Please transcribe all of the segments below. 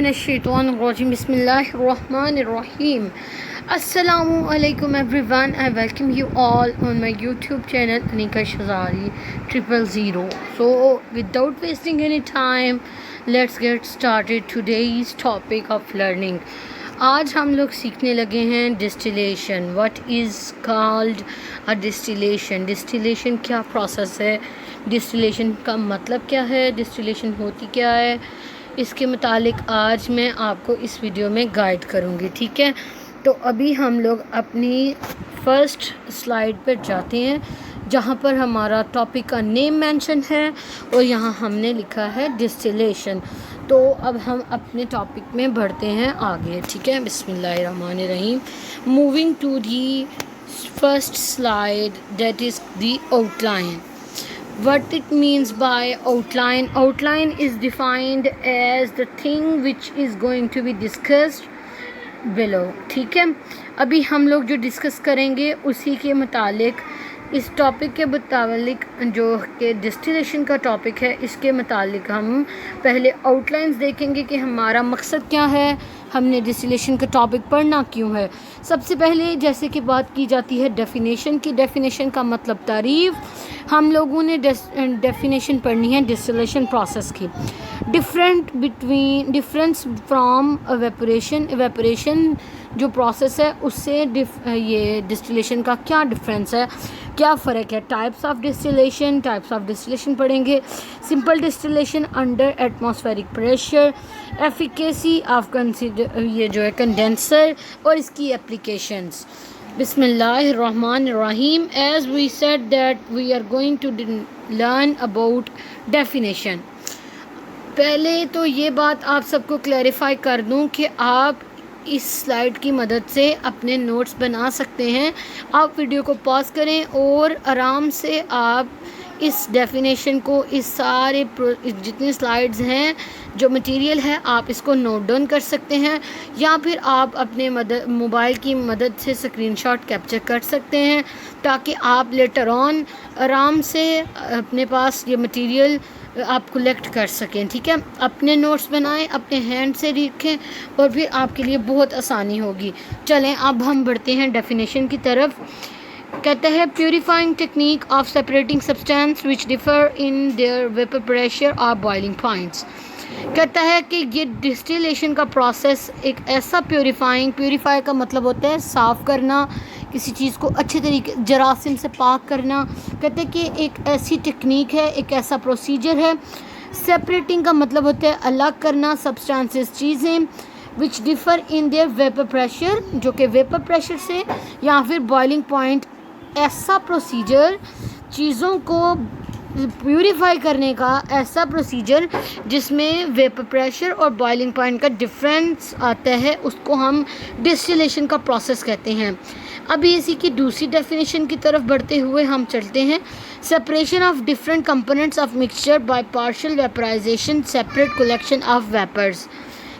मिनश्शैतानिर्रजीम बिस्मिल्लाहिर्रहमानिर्रहीम अस्सलामु अलैकुम everyone I welcome you all on my YouTube channel Anika Shazari 000। So without wasting any time let's get started today's topic of learning. आज हम लोग सीखने लगे हैं distillation. What is called a distillation. Distillation क्या प्रोसेस है, डिस्टिलेशन का मतलब क्या है, डिस्टिलेशन होती क्या है, इसके मुतालिक आज मैं आपको इस वीडियो में गाइड करूँगी। ठीक है, तो अभी हम लोग अपनी फ़र्स्ट स्लाइड पर जाते हैं जहाँ पर हमारा टॉपिक का नेम मेंशन है और यहाँ हमने लिखा है डिस्टिलेशन। तो अब हम अपने टॉपिक में बढ़ते हैं आगे। ठीक है, बिस्मिल्लाहिर्रहमानिर्रहीम। Moving to the first slide, that is the outline. What it means by outline. Outline is defined as the thing which is going to be discussed below. ठीक है, अभी हम लोग जो डिस्कस करेंगे उसी के मुतालिक, इस टॉपिक के मुतालिक जो कि डिस्टिलेशन का टॉपिक है, इसके मुतालिक हम पहले आउटलाइंस देखेंगे कि हमारा मकसद क्या है, हमने डिस्टिलेशन का टॉपिक पढ़ना क्यों है। सबसे पहले जैसे कि बात की जाती है डेफिनेशन की। डेफिनेशन का मतलब तारीफ़। हम लोगों ने डेफिनेशन पढ़नी है डिस्टिलेशन प्रोसेस की। Difference from evaporation. एवेपोरेशन जो प्रोसेस है उससे ये डिस्टिलेशन का क्या डिफरेंस है, क्या फ़र्क है। टाइप्स ऑफ डिस्टिलेशन पढ़ेंगे। Simple distillation under atmospheric pressure, efficacy of ये जो है कंडेंसर और इसकी applications. Bismillahirrahmanirrahim. As we said that we are going to learn about definition. पहले तो ये बात आप सबको क्लैरिफाई कर दूं कि आप इस स्लाइड की मदद से अपने नोट्स बना सकते हैं। आप वीडियो को पॉज करें और आराम से आप इस डेफिनेशन को, इस सारे जितने स्लाइड्स हैं, जो मटेरियल है, आप इसको नोट डाउन कर सकते हैं या फिर आप अपने मोबाइल की मदद से स्क्रीनशॉट कैप्चर कर सकते हैं ताकि आप लेटर ऑन आराम से अपने पास ये मटेरियल आप कलेक्ट कर सकें। ठीक है, अपने नोट्स बनाएं, अपने हैंड से लिखें और फिर आपके लिए बहुत आसानी होगी। चलें अब हम बढ़ते हैं डेफिनेशन की तरफ। कहता है purifying technique of separating substance which differ in their vapour pressure और बॉइलिंग पॉइंट्स। कहता है कि ये डिस्टिलेशन का प्रोसेस एक ऐसा प्यूरीफाई का मतलब होता है साफ़ करना, किसी चीज़ को अच्छे तरीके जरासीम से पाक करना। कहते हैं कि एक ऐसी टेक्निक है, एक ऐसा प्रोसीजर है। सेपरेटिंग का मतलब होता है अलग करना सब्सटेंसेस, चीज़ें, which differ in their vapour pressure, जो कि वेपर प्रेशर से, या फिर बॉइलिंग पॉइंट। ऐसा प्रोसीजर, चीज़ों को प्यूरीफाई करने का ऐसा प्रोसीजर जिसमें वेपर प्रेशर और बॉइलिंग पॉइंट का डिफरेंस आता है, उसको हम डिस्टिलेशन का प्रोसेस कहते हैं। अभी इसी की दूसरी डेफिनेशन की तरफ बढ़ते हुए हम चलते हैं। Separation of different components of mixture by partial vaporisation, separate collection of vapours.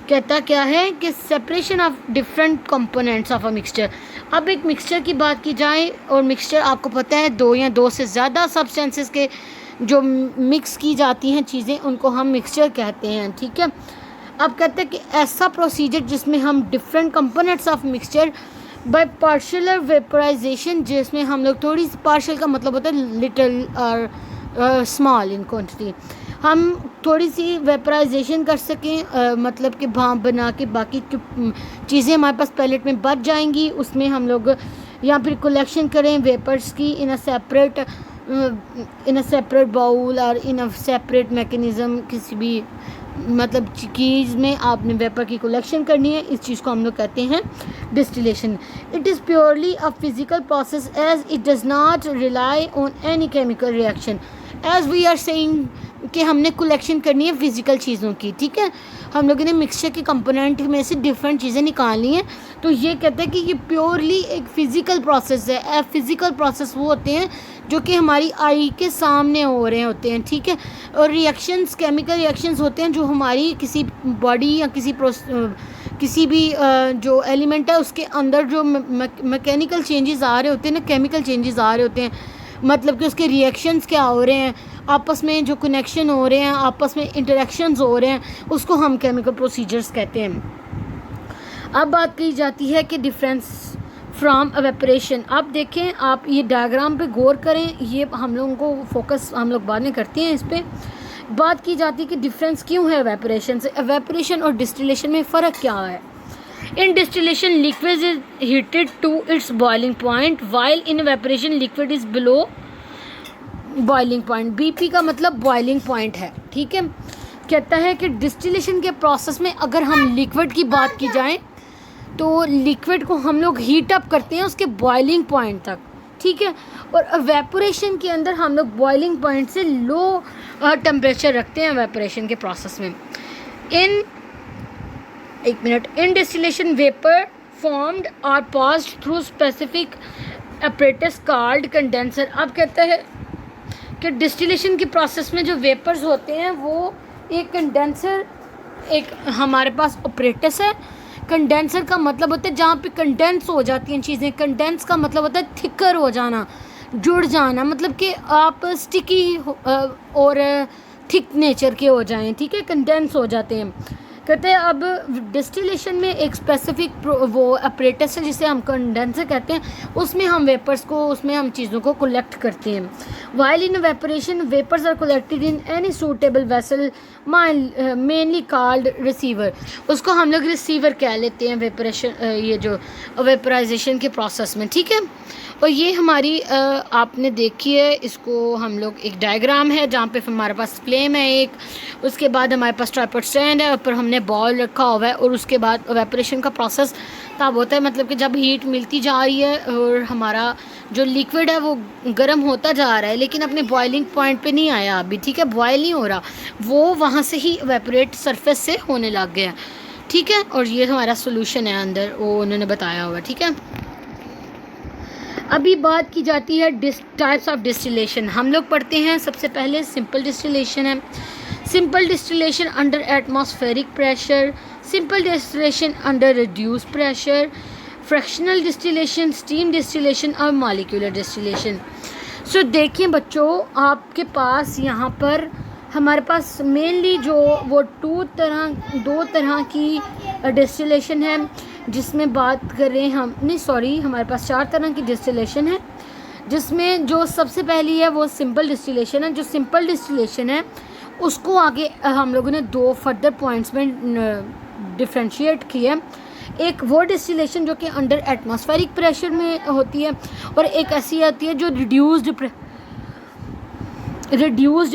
कहता क्या है कि separation of different components of a mixture. अब एक मिक्सचर की बात की जाए, और मिक्सचर आपको पता है दो या दो से ज़्यादा सब्सटेंसेस के जो मिक्स की जाती हैं चीज़ें, उनको हम मिक्सचर कहते हैं। ठीक है, अब कहते हैं कि ऐसा प्रोसीजर जिसमें हम different components of mixture by partial vaporisation, जिसमें हम लोग थोड़ी सी, पार्शियल का मतलब होता है लिटिल और स्मॉल इन क्वांटिटी, हम थोड़ी सी वेपराइजेशन कर सकें, मतलब कि भाप बना के बाकी चीज़ें हमारे पास पैलेट में बच जाएंगी, उसमें हम लोग या फिर कलेक्शन करें वेपर्स की इन अ सेपरेट बाउल और इन अ सेपरेट मैकेनिज़्म। किसी भी मतलब चीज़ में आपने वेपर की कलेक्शन करनी है, इस चीज़ को हम लोग कहते हैं distillation. It is purely a physical process as it does not rely on any chemical reaction. As we are saying कि हमने कलेक्शन करनी है फिज़िकल चीज़ों की। ठीक है, हम लोगों ने मिक्सचर के कंपोनेंट में से डिफरेंट चीज़ें निकालनी हैं, तो ये कहते हैं कि ये प्योरली एक फ़िज़िकल प्रोसेस है। फिज़िकल प्रोसेस वो होते हैं जो कि हमारी आई के सामने हो रहे होते हैं। ठीक है, और रिएक्शंस, केमिकल रिएक्शंस होते हैं जो हमारी किसी बॉडी या किसी भी जो एलिमेंट है उसके अंदर जो मैकेनिकल चेंजेस आ रहे होते हैं ना, केमिकल चेंजेस आ रहे होते हैं, मतलब कि उसके रिएक्शंस क्या हो रहे हैं, आपस में जो कनेक्शन हो रहे हैं, आपस में इंटरेक्शंस हो रहे हैं, उसको हम केमिकल प्रोसीजर्स कहते हैं। अब बात की जाती है कि डिफरेंस फ्रॉम एवेपोरेशन। अब देखें, आप ये डायग्राम पे गौर करें, ये हम लोगों को फोकस हम लोग बाद में करते हैं इस पर। बात की जाती है कि डिफरेंस क्यों है एवेपोरेशन से। एवेपोरेशन और डिस्टिलेशन में फ़र्क क्या है। In distillation liquid is heated to its boiling point, while in evaporation liquid is below boiling point. BP का मतलब बॉइलिंग पॉइंट है, ठीक है। कहता है कि डिस्टिलेशन के प्रोसेस में अगर हम लिक्विड की बात की जाए तो लिक्विड को हम लोग हीट अप करते हैं उसके बॉइलिंग पॉइंट तक, ठीक है। और एवेपोरेशन के अंदर हम लोग बॉइलिंग पॉइंट से लो टेम्परेचर रखते हैं एवेपोरेशन के प्रोसेस में। In distillation vapour formed are passed through specific apparatus called condenser. अब कहता है कि डिस्टिलेशन के प्रोसेस में जो वेपर्स होते हैं वो एक कंडेंसर, एक हमारे पास ऑपरेटस है। कंडेंसर का मतलब होता है जहाँ पे कंडेंस हो जाती हैं चीज़ें। कंडेंस का मतलब होता है थिकर हो जाना, जुड़ जाना, मतलब कि आप स्टिकी और थिक नेचर के हो जाएं, ठीक है, कंडेंस हो जाते हैं। कहते हैं अब डिस्टिलेशन में एक स्पेसिफिक वो अपरेटस है जिसे हम कंडेंसर कहते हैं, उसमें हम वेपर्स को, उसमें हम चीज़ों को कलेक्ट करते हैं। While in evaporation vapours are collected in any suitable vessel mainly called receiver. उसको हम लोग रिसीवर कह लेते हैं वेपरेशन, ये जो वेपराइजेशन के प्रोसेस में, ठीक है। और ये हमारी आपने देखी है, इसको हम लोग एक डायग्राम है जहाँ पे हमारे पास फ्लेम है एक, उसके बाद हमारे पास ट्राइपॉड स्टैंड है, ऊपर हमने बॉल रखा हुआ है, और उसके बाद एवेपोरेशन का प्रोसेस तब होता है, मतलब कि जब हीट मिलती जा रही है और हमारा जो लिक्विड है वो गर्म होता जा रहा है लेकिन अपने बॉइलिंग पॉइंट पे नहीं आया अभी, ठीक है, बॉयल नहीं हो रहा, वो वहाँ से ही एवेपोरेट सरफेस से होने लग गया, ठीक है। और ये हमारा सोल्यूशन है अंदर, वो उन्होंने बताया हुआ, ठीक है। अभी बात की जाती है टाइप्स ऑफ डिस्टिलेशन। हम लोग पढ़ते हैं सबसे पहले सिंपल डिस्टिलेशन है। Simple distillation under atmospheric pressure, simple distillation under reduce pressure, fractional distillation, steam distillation और मॉलिक्यूलर डिस्टिलेशन। सो देखिए बच्चों, आपके पास यहाँ पर हमारे पास मेनली जो वो दो तरह की डिस्टिलेशन है, जिसमें बात करें हम, नहीं सॉरी, हमारे पास 4 तरह की डिस्टिलेशन है, जिसमें जो सबसे पहली है वो सिंपल डिस्टिलेशन है। जो सिंपल डिस्टिलेशन है उसको आगे हम लोगों ने 2 फर्दर पॉइंट्स में डिफ्रेंशिएट किया। एक वो डिस्टिलेशन जो कि अंडर एटमॉस्फेरिक प्रेशर में होती है, और एक ऐसी आती है जो रिड्यूस्ड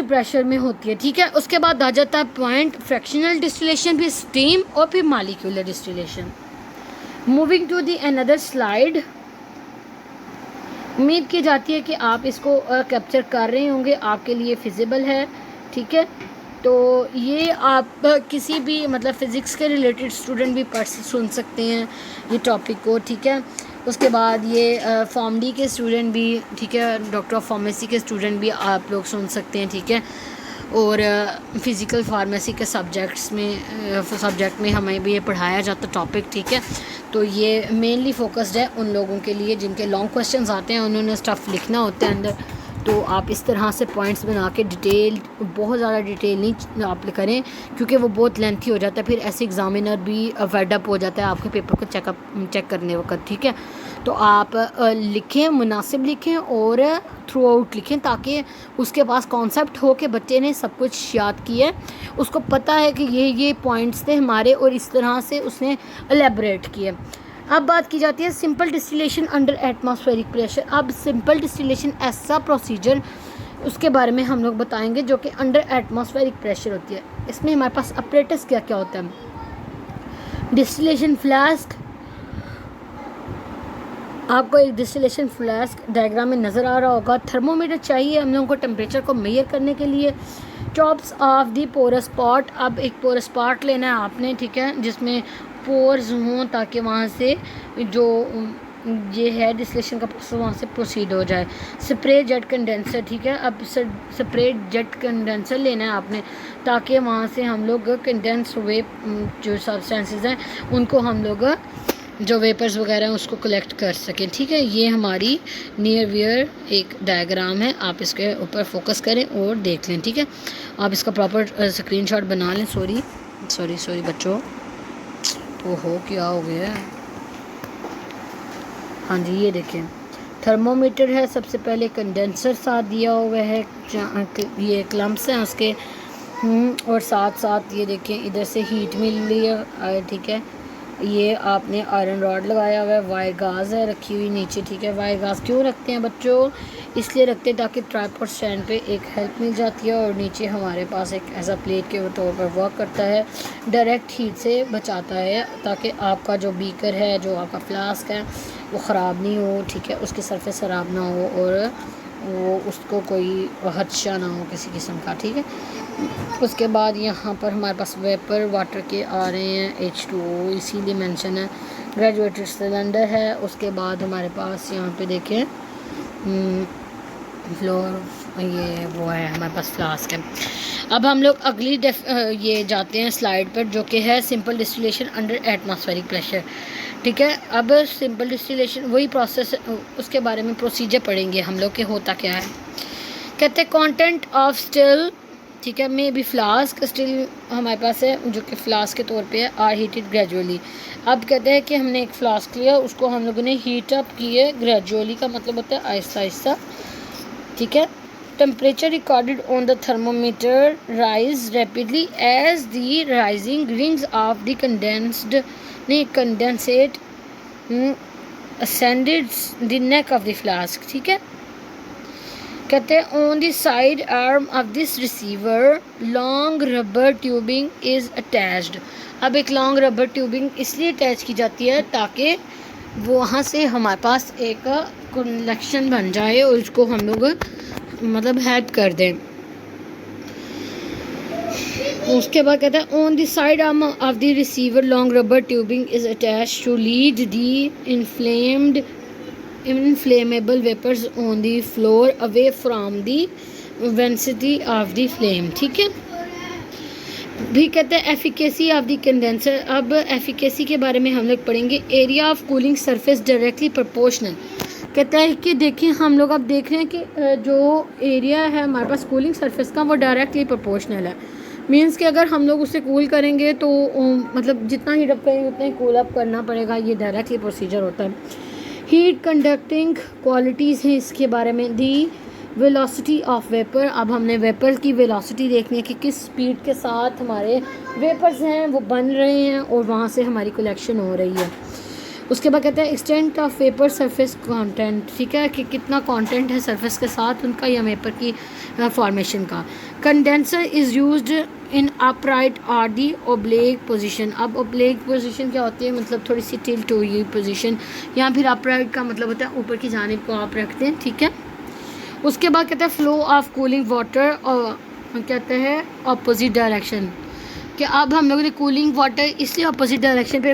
प्रेशर में होती है, ठीक है। उसके बाद आ जाता है पॉइंट फ्रैक्शनल डिस्टिलेशन, फिर स्टीम और फिर molecular distillation. Moving to the another slide. उम्मीद की जाती है कि आप इसको कैप्चर कर रहे होंगे, आपके लिए फिजिबल है, ठीक है। तो ये आप किसी भी मतलब फ़िज़िक्स के रिलेटेड स्टूडेंट भी सुन सकते हैं ये टॉपिक को, ठीक है। उसके बाद ये फॉर्म डी के स्टूडेंट भी, ठीक है, डॉक्टर ऑफ फार्मेसी के स्टूडेंट भी आप लोग सुन सकते हैं, ठीक है। और फ़िज़िकल फार्मेसी के सब्जेक्ट में हमें भी ये पढ़ाया जाता टॉपिक, ठीक है। तो ये मेनली फोकस्ड है उन लोगों के लिए जिनके लॉन्ग क्वेश्चंस आते हैं, उन्होंने स्टफ़ लिखना होता है अंदर, तो आप इस तरह से पॉइंट्स बना के डिटेल, बहुत ज़्यादा डिटेल नहीं आप करें क्योंकि वो बहुत लेंथी हो जाता है, फिर ऐसे एग्ज़ामिनर भी फेड अप हो जाता है आपके पेपर को चेक करने वक्त, ठीक है। तो आप लिखें, मुनासिब लिखें और थ्रू आउट लिखें, ताकि उसके पास कॉन्सेप्ट हो कि बच्चे ने सब कुछ याद किया है, उसको पता है कि ये पॉइंट्स थे हमारे और इस तरह से उसने एलेबरेट किया। अब बात की जाती है simple distillation under atmospheric pressure. अब सिंपल डिस्टिलेशन ऐसा प्रोसीजर, उसके बारे में हम लोग बताएंगे जो कि अंडर एटमॉस्फेरिक प्रेशर होती है। इसमें हमारे पास अपरेटस क्या क्या होता है। डिस्टिलेशन फ्लास्क, आपको एक डिस्टिलेशन फ्लास्क डायग्राम में नज़र आ रहा होगा। थर्मोमीटर चाहिए हम लोगों को टेम्परेचर को मेजर करने के लिए। Tops of the porous pot, अब एक पोरस पॉट लेना है आपने, ठीक है, जिसमें पोर्स हों ताकि वहाँ से जो ये है डिस्टिलेशन का प्रोसेस वहाँ से प्रोसीड हो जाए। स्प्रे जेट कंडेंसर, ठीक है, अब स्प्रे जेट कंडेंसर लेना है आपने ताकि वहाँ से हम लोग कंडेंस हुए जो सब्सटेंसेस हैं उनको हम लोग जो वेपर्स वगैरह हैं उसको कलेक्ट कर सकें। ठीक है, ये हमारी नियर वियर एक डायग्राम है, आप इसके ऊपर फोकस करें और देख लें। ठीक है, आप इसका प्रॉपर स्क्रीनशॉट बना लें। सॉरी बच्चों, ओहो क्या हो गया है। हाँ जी, ये देखें थर्मोमीटर है, सबसे पहले कंडेंसर साथ दिया हुआ है, ये क्लम्प्स हैं उसके, और साथ साथ ये देखें इधर से हीट मिल रही है। ठीक है, ये आपने आयरन रॉड लगाया हुआ है, वायर गाज है रखी हुई नीचे। ठीक है, वायर गाज क्यों रखते हैं बच्चों? इसलिए रखते हैं ताकि ट्राइपॉड स्टैंड पे एक हेल्प मिल जाती है, और नीचे हमारे पास एक ऐसा प्लेट के तौर पर वर्क करता है, डायरेक्ट हीट से बचाता है, ताकि आपका जो बीकर है, जो आपका फ्लास्क है, वो ख़राब नहीं हो। ठीक है, उसकी सरफेस ख़राब ना हो और वो उसको कोई खदशा ना हो किसी किस्म का। ठीक है, उसके बाद यहाँ पर हमारे पास वेपर वाटर के आ रहे हैं, H2O इसीलिए मेंशन है। ग्रेजुएटेड सिलेंडर है, उसके बाद हमारे पास यहाँ पे देखें फ्लोर, ये वो है हमारे पास फ्लास्क है। अब हम लोग अगली ये जाते हैं स्लाइड पर, जो कि है simple distillation under atmospheric pressure. ठीक है, अब सिंपल डिस्टिलेशन वही प्रोसेस, उसके बारे में प्रोसीजर पढ़ेंगे हम लोग कि होता क्या है। कहते हैं कंटेंट ऑफ स्टिल, ठीक है, मे बी फ्लास्क, स्टिल हमारे पास है जो कि फ्लास्क के तौर पे है, आर हीटेड ग्रेजुअली। अब कहते हैं कि हमने एक फ्लास्क लिया, उसको हम लोगों ने हीट अप किए, ग्रेजुअली का मतलब होता है आहिस्ता आहिस्ता। ठीक है, temperature recorded on the thermometer rise rapidly as the rising rings of the condensate ascended the neck of the flask. ठीक है, कहते हैं on the side arm of this receiver long rubber tubing is attached. अब एक long rubber tubing इसलिए attach की जाती है ताकि वो वहाँ से हमारे पास एक कनेक्शन बन जाए और उसको हम लोग मतलब हेल्प कर दें। उसके बाद कहता है on the side arm of the receiver long rubber tubing is attached to lead the inflammable vapors on the floor away from the vicinity of the flame। ठीक है, भी कहते हैं एफिकेसी ऑफ द कंडेंसर। अब efficacy के बारे में हम लोग पढ़ेंगे। Area of cooling surface directly proportional. कहता है कि देखिए हम लोग अब देख रहे हैं कि जो एरिया है हमारे पास कूलिंग सरफेस का, वो डायरेक्टली प्रोपोर्शनल है। मीन्स कि अगर हम लोग उसे कूल करेंगे तो मतलब जितना हीट अप करेंगे उतना ही कूल अप करना पड़ेगा, ये डायरेक्टली प्रोसीजर होता है। हीट कंडक्टिंग क्वालिटीज़ हैं इसके बारे में। दी वेलोसिटी ऑफ वेपर, अब हमने वेपर की वेलोसिटी देखनी है कि किस स्पीड के साथ हमारे वेपर्स हैं वो बन रहे हैं और वहाँ से हमारी कलेक्शन हो रही है। उसके बाद कहते हैं extent of vapour surface content. ठीक है, कि कितना कंटेंट है सरफेस के साथ उनका या वेपर की फॉर्मेशन का। Condenser is used in upright और दी ओब्लेक पोजीशन। अब ओब्लेक पोजीशन क्या होती है? मतलब थोड़ी सी टिल्ट हुई हुई पोजीशन, या फिर अपराइट का मतलब होता है ऊपर की जानिब को आप रखते हैं। ठीक है, उसके बाद कहते हैं फ्लो ऑफ कूलिंग वाटर, और कहते हैं अपोजिट डायरेक्शन, कि अब हम लोगों ने कूलिंग वाटर इसलिए अपोजिट डायरेक्शन पे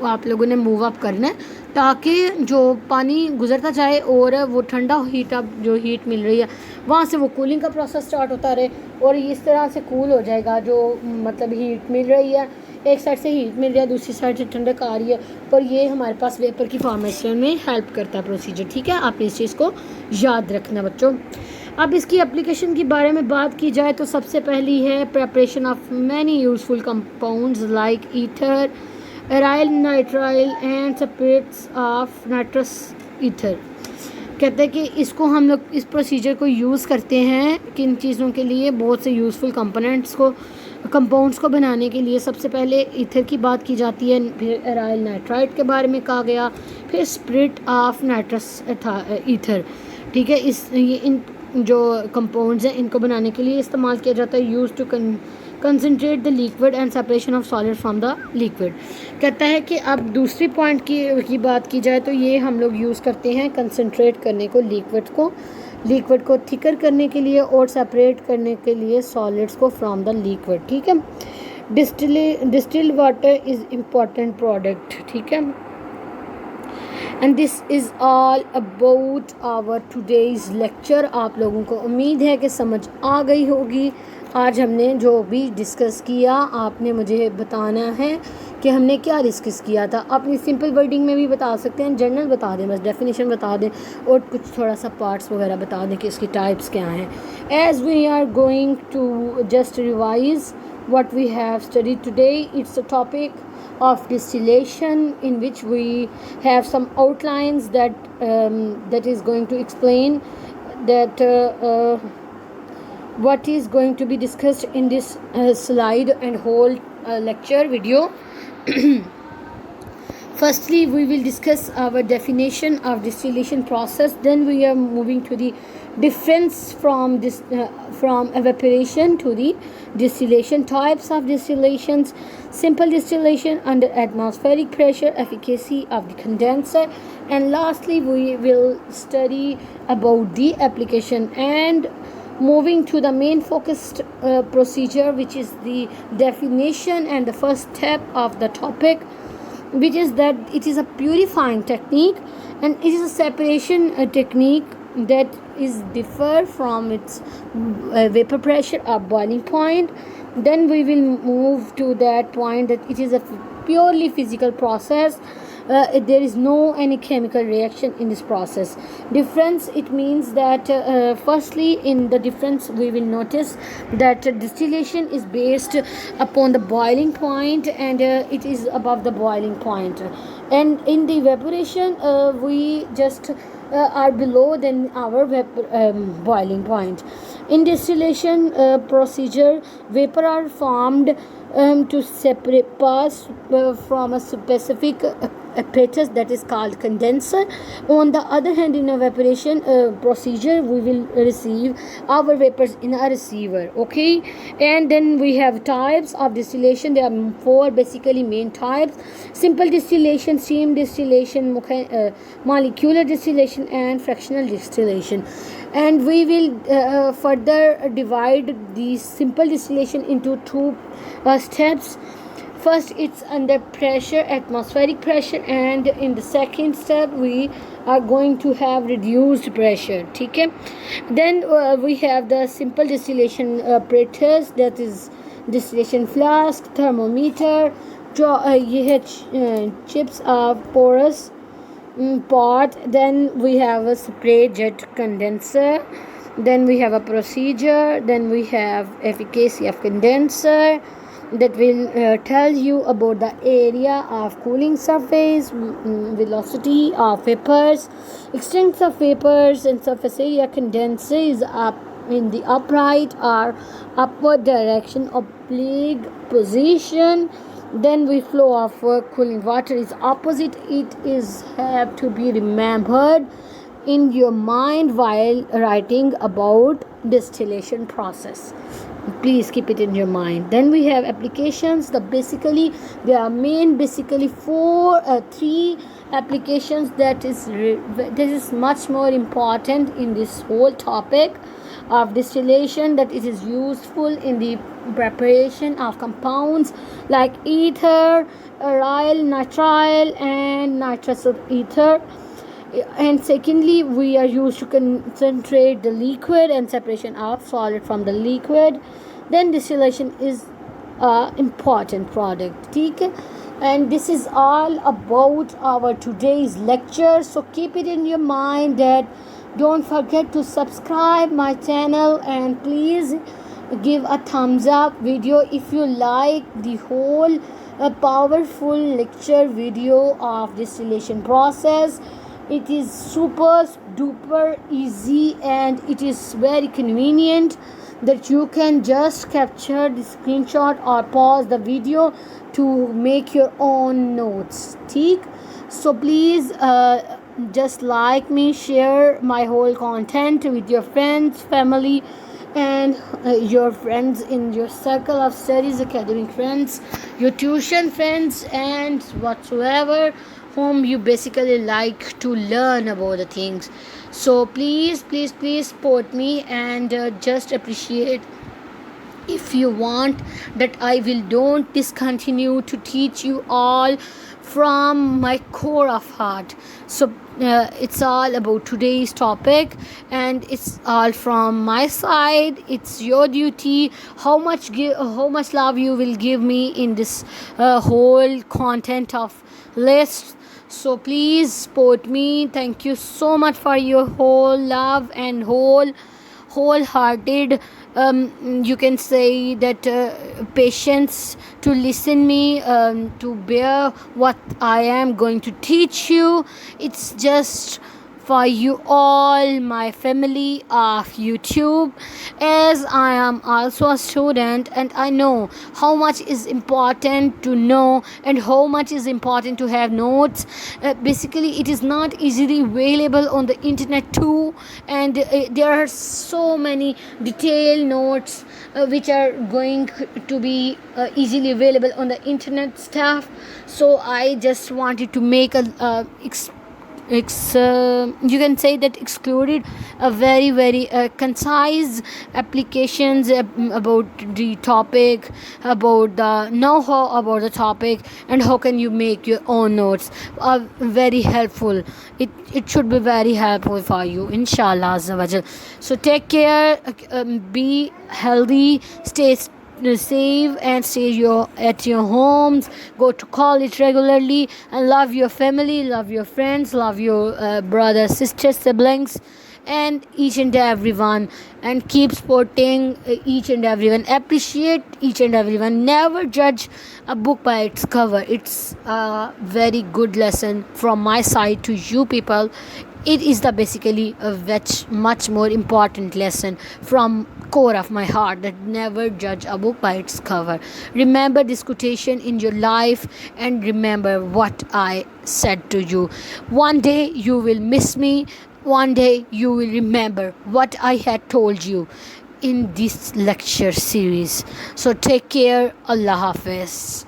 आप लोगों ने मूव अप करना है ताकि जो पानी गुजरता जाए और वो ठंडा हीट अप जो हीट मिल रही है वहाँ से वो कूलिंग का प्रोसेस स्टार्ट होता रहे और इस तरह से कूल हो जाएगा। जो मतलब हीट मिल रही है, एक साइड से हीट मिल रही है, दूसरी साइड से ठंडक आ रही है, और ये हमारे पास वेपर की फॉर्मेशन में हेल्प करता है प्रोसीजर। ठीक है, आप इस चीज़ को याद रखना बच्चों। अब इसकी एप्लीकेशन के बारे में बात की जाए तो सबसे पहली है preparation of many useful compounds like ether, aryl nitrile and separates of nitrous ether. कहते हैं कि इसको हम लोग इस प्रोसीजर को यूज़ करते हैं किन चीज़ों के लिए, बहुत से यूज़फुल कंपाउंड्स को बनाने के लिए। सबसे पहले ईथर की बात की जाती है, फिर एराइल नाइट्राइट के बारे में कहा गया, फिर स्पिरिट ऑफ नाइट्रस ईथर। ठीक है, ये इन जो कंपाउंड्स हैं इनको बनाने के लिए इस्तेमाल किया जाता है। Use to concentrate the liquid and separation of solid from the liquid. कहता है कि अब दूसरी पॉइंट की बात की जाए तो ये हम लोग यूज़ करते हैं कंसनट्रेट करने को लिक्विड को थिकर करने के लिए और सेपरेट करने के लिए सॉलिड्स को फ्रॉम द लिक्विड। ठीक है, distilled water is important product. ठीक है, and this is all about our today's lecture. आप लोगों को उम्मीद है कि समझ आ गई होगी। आज हमने जो भी डिस्कस किया आपने मुझे बताना है कि हमने क्या डिस्कस किया था। अपनी सिंपल वर्डिंग में भी बता सकते हैं, जनरल बता दें, बस डेफिनेशन बता दें और कुछ थोड़ा सा पार्ट्स वगैरह बता दें कि इसकी टाइप्स क्या हैं। As we are going to just revise what we have studied today, it's a topic of distillation in which we have some outlines that is going to explain that what is going to be discussed in this slide and whole lecture video. Firstly, we will discuss our definition of distillation process. Then we are moving to the difference from this from evaporation to the distillation, types of distillations, simple distillation under atmospheric pressure, efficacy of the condenser, and lastly we will study about the application and moving to the main focused procedure, which is the definition and the first step of the topic, which is that it is a purifying technique and it is a separation technique that is differ from its vapor pressure or boiling point. Then we will move to that point that it is a purely physical process. There is no any chemical reaction in this process. Difference, it means that firstly in the difference we will notice that distillation is based upon the boiling point and it is above the boiling point, and in the evaporation we just are below than our boiling point. In distillation procedure, vapor are formed to separate pass from a specific apparatus that is called condenser. On the other hand, in evaporation procedure, we will receive our vapors in a receiver. Okay, and then we have types of distillation. There are four basically main types: simple distillation, steam distillation, molecular distillation, and fractional distillation. And we will further divide the simple distillation into two steps. First, it's under pressure, atmospheric pressure, and in the second step we are going to have reduced pressure. Okay, then we have the simple distillation apparatus, that is distillation flask, thermometer, chips of porous pot. Then we have a spray jet condenser. Then we have a procedure. Then we have efficacy of condenser, that will tell you about the area of cooling surface, velocity of vapors, extent of vapors, and surface area. Condenser is up in the upright or upward direction, oblique position. Then we flow of cooling water is opposite. It is have to be remembered in your mind while writing about distillation process. Please keep it in your mind. Then we have applications. There are basically three applications that is much more important in this whole topic of distillation, that it is useful in the preparation of compounds like ether, aryl, nitrile, and nitrous of ether. And secondly, we are used to concentrate the liquid and separation of solid from the liquid. Then distillation is a important product. Okay, and this is all about our today's lecture. So keep it in your mind that don't forget to subscribe my channel, and please give a thumbs up video if you like the whole powerful lecture video of distillation process. It is super duper easy and it is very convenient that you can just capture the screenshot or pause the video to make your own notes. So please just like me, share my whole content with your friends, family, and your friends in your circle of studies, academic friends, your tuition friends, and whatsoever whom you basically like to learn about the things. So please support me and just appreciate if you want that I will don't discontinue to teach you all from my core of heart. So it's all about today's topic, and it's all from my side. It's your duty how much love you will give me in this whole content of list. So please support me. Thank you so much for your whole love and wholehearted, you can say that, patience to listen me, to bear what I am going to teach you. It's just for you all, my family of YouTube, as I am also a student and I know how much is important to know and how much is important to have notes. Basically, it is not easily available on the internet too, and there are so many detailed notes which are going to be easily available on the internet stuff. So I just wanted to make a you can say that excluded a very concise applications about the topic, about the know-how about the topic, and how can you make your own notes. Very helpful. It should be very helpful for you, inshallah azza wa jal. So take care, be healthy, stay safe, and stay at your homes. Go to college regularly and love your family, love your friends, love your brothers, sisters, siblings, and each and everyone, and keep supporting each and everyone. Appreciate each and everyone. Never judge a book by its cover. It's a very good lesson from my side to you people. It is the basically a much more important lesson from core of my heart, that never judge a book by its cover. Remember this quotation in your life, and remember what I said to you. One day you will miss me. One day you will remember what I had told you in this lecture series. So take care. Allah Hafiz.